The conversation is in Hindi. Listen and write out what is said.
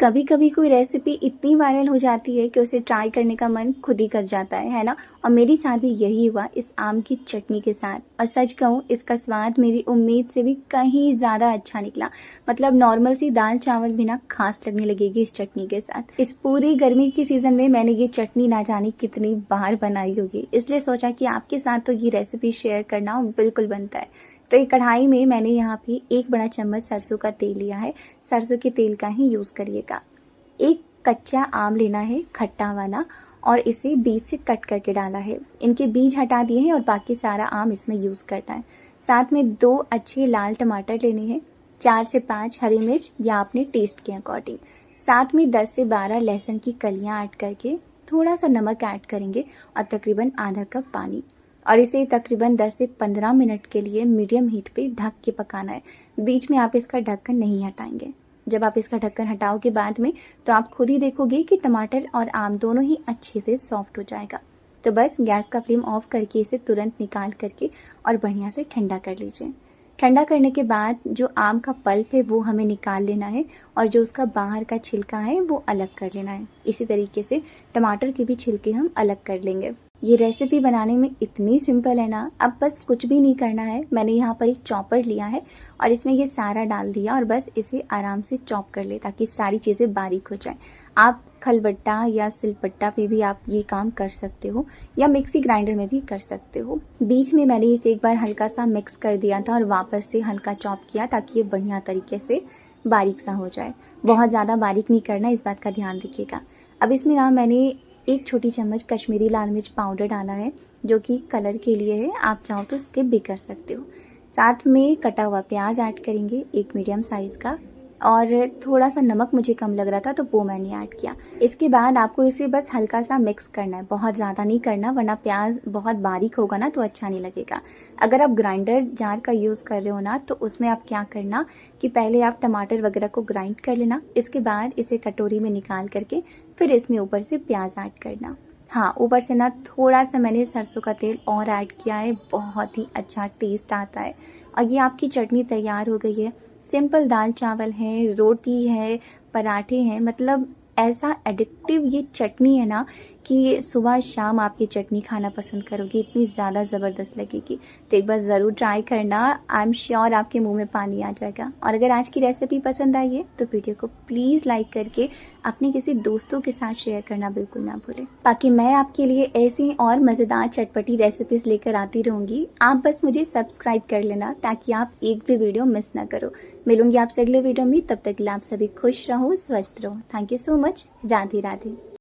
कभी कभी कोई रेसिपी इतनी वायरल हो जाती है कि उसे ट्राई करने का मन खुद ही कर जाता है ना। और मेरे साथ भी यही हुआ इस आम की चटनी के साथ। और सच कहूँ, इसका स्वाद मेरी उम्मीद से भी कहीं ज़्यादा अच्छा निकला। मतलब नॉर्मल सी दाल चावल भी ना खास लगने लगेगी इस चटनी के साथ। इस पूरी गर्मी की सीज़न में मैंने ये चटनी ना जाने कितनी बार बनाई होगी, इसलिए सोचा कि आपके साथ तो ये रेसिपी शेयर करना बिल्कुल बनता है। तो एक कढ़ाई में मैंने यहाँ पे 1 बड़ा चम्मच सरसों का तेल लिया है। सरसों के तेल का ही यूज़ करिएगा। एक कच्चा आम लेना है खट्टा वाला, और इसे बीज से कट करके डाला है। इनके बीज हटा दिए हैं और बाकी सारा आम इसमें यूज़ करना है। साथ में 2 अच्छे लाल टमाटर लेने हैं, 4 से 5 हरी मिर्च या अपने टेस्ट के अकॉर्डिंग। साथ में 10 से 12 लहसुन की कलियाँ ऐड करके थोड़ा सा नमक ऐड करेंगे और तकरीबन आधा कप पानी, और इसे तकरीबन 10 से 15 मिनट के लिए मीडियम हीट पे ढक के पकाना है। बीच में आप इसका ढक्कन नहीं हटाएंगे। जब आप इसका ढक्कन हटाओगे बाद में, तो आप खुद ही देखोगे कि टमाटर और आम दोनों ही अच्छे से सॉफ्ट हो जाएगा। तो बस गैस का फ्लेम ऑफ करके इसे तुरंत निकाल करके और बढ़िया से ठंडा कर लीजिए। ठंडा करने के बाद जो आम का पल्प है वो हमें निकाल लेना है, और जो उसका बाहर का छिलका है वो अलग कर लेना है। इसी तरीके से टमाटर के भी छिलके हम अलग कर लेंगे। ये रेसिपी बनाने में इतनी सिंपल है ना, अब बस कुछ भी नहीं करना है। मैंने यहाँ पर एक चॉपर लिया है और इसमें ये सारा डाल दिया, और बस इसे आराम से चॉप कर ले ताकि सारी चीज़ें बारीक हो जाएं। आप खलबट्टा या सिलपट्टा पे भी आप ये काम कर सकते हो, या मिक्सी ग्राइंडर में भी कर सकते हो। बीच में मैंने इसे एक बार हल्का सा मिक्स कर दिया था और वापस से हल्का चॉप किया ताकि ये बढ़िया तरीके से बारीक सा हो जाए। बहुत ज़्यादा बारीक नहीं करना, इस बात का ध्यान रखिएगा। अब इसमें ना मैंने 1 छोटी चम्मच कश्मीरी लाल मिर्च पाउडर डाला है, जो कि कलर के लिए है। आप चाहो तो स्किप भी कर सकते हो। साथ में कटा हुआ प्याज ऐड करेंगे, एक मीडियम साइज़ का, और थोड़ा सा नमक मुझे कम लग रहा था तो वो मैंने ऐड किया। इसके बाद आपको इसे बस हल्का सा मिक्स करना है, बहुत ज़्यादा नहीं करना, वरना प्याज बहुत बारीक होगा ना तो अच्छा नहीं लगेगा। अगर आप ग्राइंडर जार का यूज़ कर रहे हो ना, तो उसमें आप क्या करना कि पहले आप टमाटर वगैरह को ग्राइंड कर लेना। इसके बाद इसे कटोरी में निकाल करके फिर इसमें ऊपर से प्याज ऐड करना। हाँ, ऊपर से ना थोड़ा सा मैंने सरसों का तेल और ऐड किया है, बहुत ही अच्छा टेस्ट आता है। और ये आपकी चटनी तैयार हो गई है। सिंपल दाल चावल है, रोटी है, पराठे हैं, मतलब ऐसा एडिक्टिव ये चटनी है ना कि सुबह शाम आप ये चटनी खाना पसंद करोगे, इतनी ज़्यादा ज़बरदस्त लगेगी। तो एक बार ज़रूर ट्राई करना, आई एम श्योर आपके मुंह में पानी आ जाएगा। और अगर आज की रेसिपी पसंद आई है तो वीडियो को प्लीज़ लाइक करके अपने किसी दोस्तों के साथ शेयर करना बिल्कुल ना भूलें। बाकी मैं आपके लिए ऐसी और मज़ेदार चटपटी रेसिपीज़ लेकर आती रहूँगी। आप बस मुझे सब्सक्राइब कर लेना ताकि आप एक भी वीडियो मिस ना करो। मिलूंगी आपसे अगले वीडियो में, तब तक के लिए आप सभी खुश रहो, स्वस्थ रहो। Thank you so much. Radhe Radhe.